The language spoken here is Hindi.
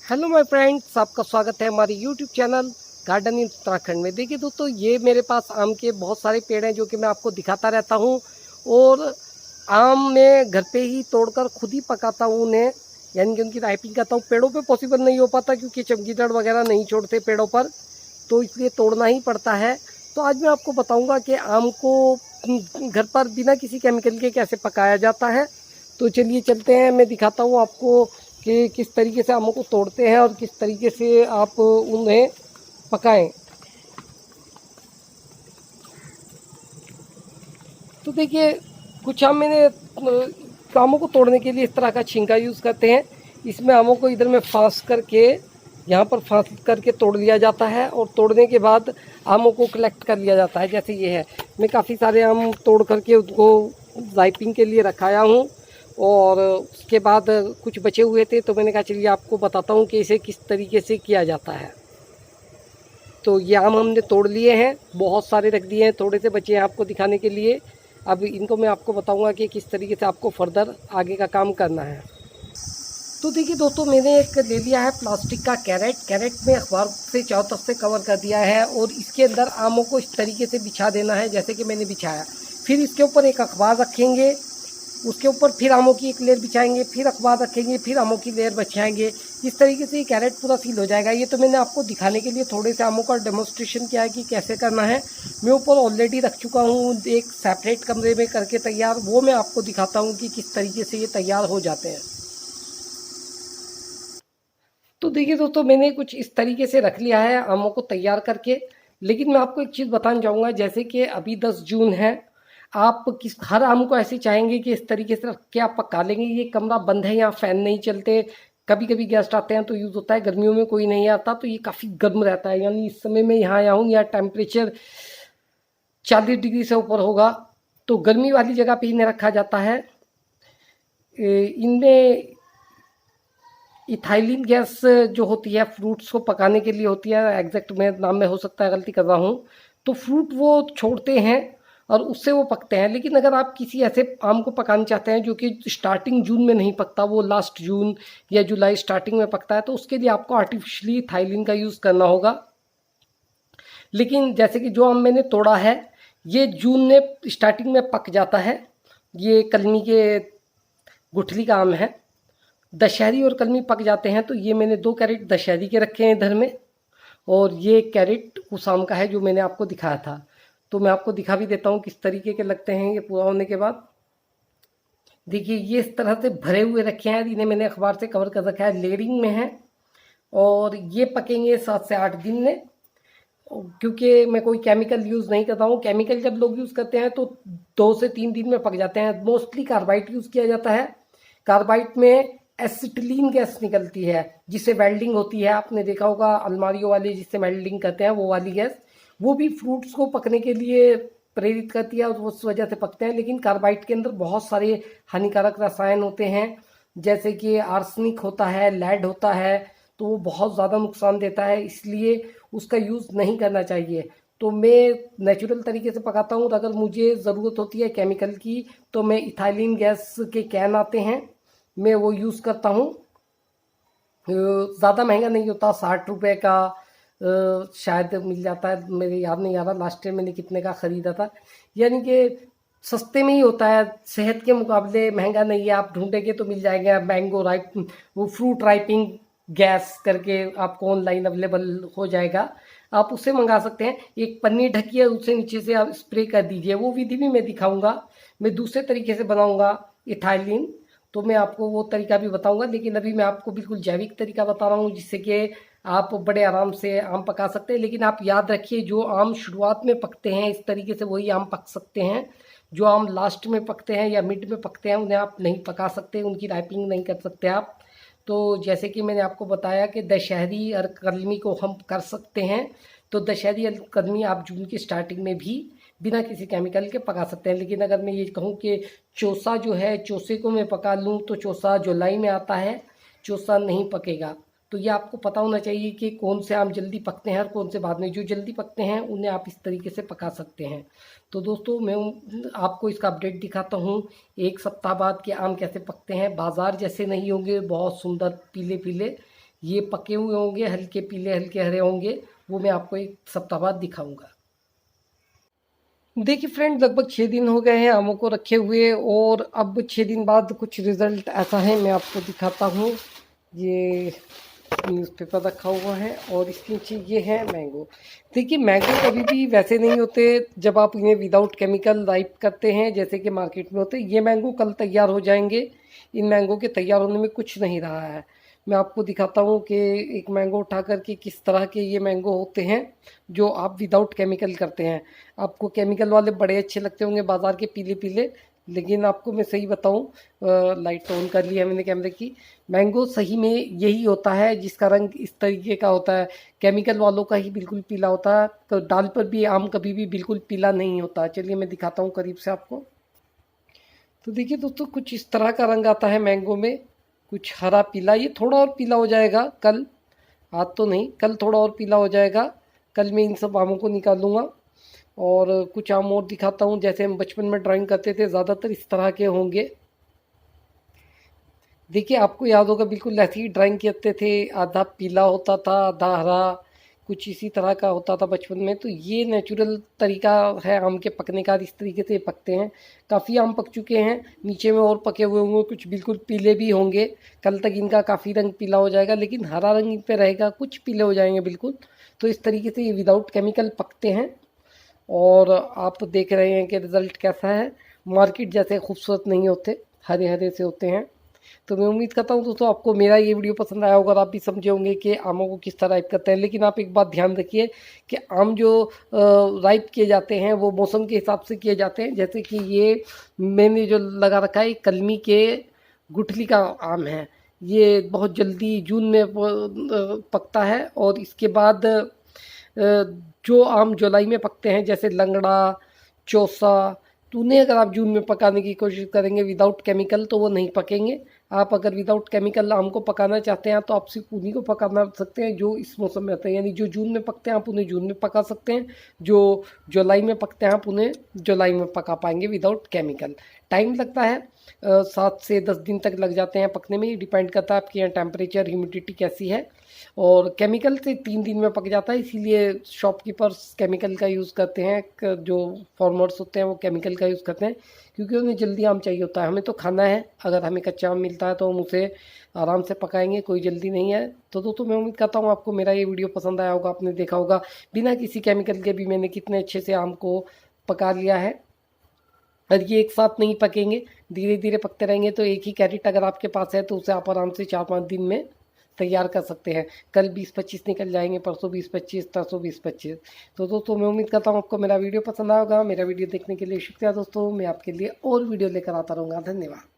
हेलो माय फ्रेंड्स, आपका स्वागत है हमारे यूट्यूब चैनल गार्डन इन उत्तराखंड में। देखिए दोस्तों, ये मेरे पास आम के बहुत सारे पेड़ हैं जो कि मैं आपको दिखाता रहता हूँ। और आम मैं घर पे ही तोड़कर खुद ही पकाता हूँ उन्हें, यानी कि उनकी राइपिंग करता हूँ। पेड़ों पे पॉसिबल नहीं हो पाता क्योंकि चमगीदड़ वगैरह नहीं छोड़ते पेड़ों पर, तो इसलिए तोड़ना ही पड़ता है। तो आज मैं आपको बताऊँगा कि आम को घर पर बिना किसी केमिकल के कैसे पकाया जाता है। तो चलिए चलते हैं, मैं दिखाता हूँ आपको कि किस तरीके से आमों को तोड़ते हैं और किस तरीके से आप उन्हें पकाएं। तो देखिए, कुछ आम मैंने आमों को तोड़ने के लिए इस तरह का छिंका यूज़ करते हैं। इसमें आमों को इधर में फांस करके, यहाँ पर फांस करके तोड़ लिया जाता है और तोड़ने के बाद आमों को कलेक्ट कर लिया जाता है। जैसे ये है, मैं काफ़ी सारे आम तोड़ करके उसको राइपिंग के लिए रखाया हूँ। और उसके बाद कुछ बचे हुए थे तो मैंने कहा चलिए आपको बताता हूँ कि इसे किस तरीके से किया जाता है। तो ये आम हमने तोड़ लिए हैं, बहुत सारे रख दिए हैं, थोड़े से बचे हैं आपको दिखाने के लिए। अब इनको मैं आपको बताऊंगा कि किस तरीके से आपको फर्दर आगे का काम करना है। तो देखिए दोस्तों, मैंने एक ले लिया है प्लास्टिक का कैरेट में अखबार से चारों तरफ से कवर कर दिया है और इसके अंदर आमों को इस तरीके से बिछा देना है जैसे कि मैंने बिछाया। फिर इसके ऊपर एक अखबार रखेंगे, उसके ऊपर फिर आमों की एक लेयर बिछाएंगे, फिर अखबार रखेंगे, फिर आमों की लेयर बिछाएंगे। इस तरीके से ये कैरेट पूरा सील हो जाएगा। ये तो मैंने आपको दिखाने के लिए थोड़े से आमों का डेमोन्स्ट्रेशन किया है कि कैसे करना है। मैं ऊपर ऑलरेडी रख चुका हूँ एक सेपरेट कमरे में करके तैयार, वो मैं आपको दिखाता हूँ कि किस तरीके से ये तैयार हो जाते हैं। तो देखिए दोस्तों, मैंने कुछ इस तरीके से रख लिया है आमों को तैयार करके। लेकिन मैं आपको एक चीज़ बताना चाहूँगा, जैसे कि अभी 10 जून है, आप किस हर आम को ऐसे चाहेंगे कि इस तरीके से रख के आप पका लेंगे। ये कमरा बंद है, यहाँ फ़ैन नहीं चलते, कभी कभी गेस्ट आते हैं तो यूज़ होता है। गर्मियों में कोई नहीं आता तो ये काफ़ी गर्म रहता है। यानी इस समय मैं यहाँ आया हूँ, यहाँ टेम्परेचर 40 डिग्री से ऊपर होगा। तो गर्मी वाली जगह पे इन्हें रखा जाता है। इनमें इथाइलिन गैस जो होती है फ्रूट्स को पकाने के लिए होती है, एग्जैक्ट में नाम में हो सकता है गलती कर रहा हूँ। तो फ्रूट वो छोड़ते हैं और उससे वो पकते हैं। लेकिन अगर आप किसी ऐसे आम को पकाना चाहते हैं जो कि स्टार्टिंग जून में नहीं पकता, वो लास्ट जून या जुलाई स्टार्टिंग में पकता है, तो उसके लिए आपको आर्टिफिशियली थाइलिन का यूज़ करना होगा। लेकिन जैसे कि जो आम मैंने तोड़ा है, ये जून में स्टार्टिंग में पक जाता है। ये कलमी के गुठली का आम है। दशहरी और कलमी पक जाते हैं। तो ये मैंने 2 कैरेट दशहरी के रखे हैं इधर में, और ये कैरेट उस आम का है जो मैंने आपको दिखाया था। तो मैं आपको दिखा भी देता हूँ किस तरीके के लगते हैं ये पूरा होने के बाद। देखिए, ये इस तरह से भरे हुए रखे हैं, इन्हें मैंने अखबार से कवर कर रखा है, लेयरिंग में है। और ये पकेंगे 7 से 8 दिन में, क्योंकि मैं कोई केमिकल यूज़ नहीं करता हूँ। केमिकल जब लोग यूज़ करते हैं तो 2 से 3 दिन में पक जाते हैं। मोस्टली कार्बाइड यूज़ किया जाता है। कार्बाइड में एसिटिलीन गैस निकलती है जिससे वेल्डिंग होती है। आपने देखा होगा अलमारियों वाले जिससे वेल्डिंग करते हैं, वो वाली गैस, वो भी फ्रूट्स को पकने के लिए प्रेरित करती है और उस वजह से पकते हैं। लेकिन कार्बाइड के अंदर बहुत सारे हानिकारक रसायन होते हैं, जैसे कि आर्सेनिक होता है, लेड होता है, तो वो बहुत ज़्यादा नुकसान देता है, इसलिए उसका यूज़ नहीं करना चाहिए। तो मैं नेचुरल तरीके से पकाता हूँ। और अगर मुझे ज़रूरत होती है केमिकल की तो मैं इथाइलिन गैस के कैन आते हैं, मैं वो यूज़ करता हूँ। ज़्यादा महंगा नहीं होता, 60 रुपये का शायद मिल जाता है, मेरे याद नहीं आ रहा लास्ट ईयर मैंने कितने का ख़रीदा था। यानी कि सस्ते में ही होता है, सेहत के मुकाबले महंगा नहीं है। आप ढूंढेंगे तो मिल जाएगा। मैंगो राइप, वो फ्रूट राइपिंग गैस करके आपको ऑनलाइन अवेलेबल हो जाएगा, आप उससे मंगा सकते हैं। एक पन्नी ढकी है, उससे नीचे से आप स्प्रे कर दीजिए। वो विधि भी मैं दिखाऊंगा। मैं दूसरे तरीके से बनाऊंगा इथाइलिन, तो मैं आपको वो तरीका भी बताऊंगा। लेकिन अभी मैं आपको बिल्कुल जैविक तरीका बता रहा हूँ जिससे कि आप बड़े आराम से आम पका सकते हैं। लेकिन आप याद रखिए, जो आम शुरुआत में पकते हैं इस तरीके से वही आम पक सकते हैं। जो आम लास्ट में पकते हैं या मिड में पकते हैं उन्हें आप नहीं पका सकते, उनकी राइपिंग नहीं कर सकते आप। तो जैसे कि मैंने आपको बताया कि दशहरी और कलमी को हम कर सकते हैं, तो दशहरी और कलमी आप जून की स्टार्टिंग में भी बिना किसी केमिकल के पका सकते हैं। लेकिन अगर मैं ये कहूँ कि चौसा जो है, चौसे को मैं पका लूँ तो चौसा जुलाई में आता है, चौसा नहीं पकेगा। तो ये आपको पता होना चाहिए कि कौन से आम जल्दी पकते हैं और कौन से बाद में। जो जल्दी पकते हैं उन्हें आप इस तरीके से पका सकते हैं। तो दोस्तों, मैं आपको इसका अपडेट दिखाता हूँ 1 सप्ताह बाद के आम कैसे पकते हैं। बाजार जैसे नहीं होंगे, बहुत सुंदर पीले पीले, ये पके हुए होंगे, हल्के पीले हल्के हरे होंगे, वो मैं आपको एक सप्ताह बाद दिखाऊंगा। देखिए फ्रेंड, लगभग 6 दिन हो गए हैं आमों को रखे हुए, और अब 6 दिन बाद कुछ रिज़ल्ट ऐसा है, मैं आपको दिखाता हूँ। ये न्यूज़पेपर रखा हुआ है और इसके नीचे ये है मैंगो। देखिए मैंगो कभी भी वैसे नहीं होते जब आप इन्हें विदाउट केमिकल राइप करते हैं जैसे कि मार्केट में होते। ये मैंगो कल तैयार हो जाएंगे, इन मैंगो के तैयार होने में कुछ नहीं रहा है। मैं आपको दिखाता हूँ कि एक मैंगो उठा करके किस तरह के ये मैंगो होते हैं जो आप विदाउट केमिकल करते हैं। आपको केमिकल वाले बड़े अच्छे लगते होंगे बाज़ार के पीले पीले, लेकिन आपको मैं सही बताऊं, लाइट ऑन कर ली है मैंने कैमरे की। मैंगो सही में यही होता है जिसका रंग इस तरीके का होता है, केमिकल वालों का ही बिल्कुल पीला होता है। तो डाल पर भी आम कभी भी बिल्कुल पीला नहीं होता। चलिए मैं दिखाता हूँ करीब से आपको। तो देखिए दोस्तों, कुछ इस तरह का रंग आता है मैंगो में, कुछ हरा पीला। ये थोड़ा और पीला हो जाएगा कल, आज तो नहीं, कल थोड़ा और पीला हो जाएगा। कल मैं इन सब आमों को निकालूंगा और कुछ आम और दिखाता हूँ। जैसे हम बचपन में ड्राइंग करते थे ज़्यादातर इस तरह के होंगे। देखिए आपको याद होगा, बिल्कुल ऐसी ही ड्राइंग करते थे, आधा पीला होता था आधा हरा, कुछ इसी तरह का होता था बचपन में। तो ये नेचुरल तरीका है आम के पकने का, इस तरीके से पकते हैं। काफ़ी आम पक चुके हैं, नीचे में और पके हुए होंगे, कुछ बिल्कुल पीले भी होंगे। कल तक इनका काफ़ी रंग पीला हो जाएगा, लेकिन हरा रंग इन पे रहेगा, कुछ पीले हो जाएंगे बिल्कुल। तो इस तरीके से ये विदाउट केमिकल पकते हैं और आप देख रहे हैं कि रिज़ल्ट कैसा है। मार्केट जैसे खूबसूरत नहीं होते, हरे हरे से होते हैं। तो मैं उम्मीद करता हूँ दोस्तों आपको मेरा ये वीडियो पसंद आया होगा और आप भी समझे होंगे कि आमों को किस तरह राइप करते हैं। लेकिन आप एक बात ध्यान रखिए कि आम जो राइप किए जाते हैं वो मौसम के हिसाब से किए जाते हैं। जैसे कि ये मैंने जो लगा रखा है, कलमी के गुठली का आम है, ये बहुत जल्दी जून में पकता है। और इसके बाद जो आम जुलाई में पकते हैं जैसे लंगड़ा, चौसा, तो उन्हें अगर आप जून में पकाने की कोशिश करेंगे विदाउट केमिकल तो वो नहीं पकेंगे। आप अगर विदाउट केमिकल आम को पकाना चाहते हैं तो आप सिर्फ उन्हीं को पकाना सकते हैं जो इस मौसम में आते हैं। यानी जो जून में पकते हैं आप उन्हें जून में पका सकते हैं, जो जुलाई में पकते हैं आप उन्हें जुलाई में पका पाएंगे विदाउट केमिकल। टाइम लगता है, 7 से 10 दिन तक लग जाते हैं पकने में। ये डिपेंड करता है आपके यहाँ टेम्परेचर, ह्यूमिडिटी कैसी है। और केमिकल से 3 दिन में पक जाता है, इसीलिए शॉपकीपर्स केमिकल का यूज़ करते हैं। जो फार्मर्स होते हैं वो केमिकल का यूज़ करते हैं क्योंकि उन्हें जल्दी आम चाहिए होता है। हमें तो खाना है, अगर हमें कच्चा आम मिलता है तो हम उसे आराम से पकाएंगे, कोई जल्दी नहीं है। तो दोस्तों मैं उम्मीद करता हूँ आपको मेरा ये वीडियो पसंद आया होगा। आपने देखा होगा बिना किसी केमिकल के भी मैंने कितने अच्छे से आम को पका लिया है। और ये एक साथ नहीं पकेंगे, धीरे धीरे पकते रहेंगे। तो एक ही कैरेट अगर आपके पास है तो उसे आप आराम से 4-5 दिन में तैयार कर सकते हैं। कल 20-25 निकल जाएंगे, परसों 20-25, तरसों 20-25। तो दोस्तों मैं उम्मीद करता हूँ आपको मेरा वीडियो पसंद आएगा। मेरा वीडियो देखने के लिए शुक्रिया दोस्तों। मैं आपके लिए और वीडियो लेकर आता रहूँगा। धन्यवाद।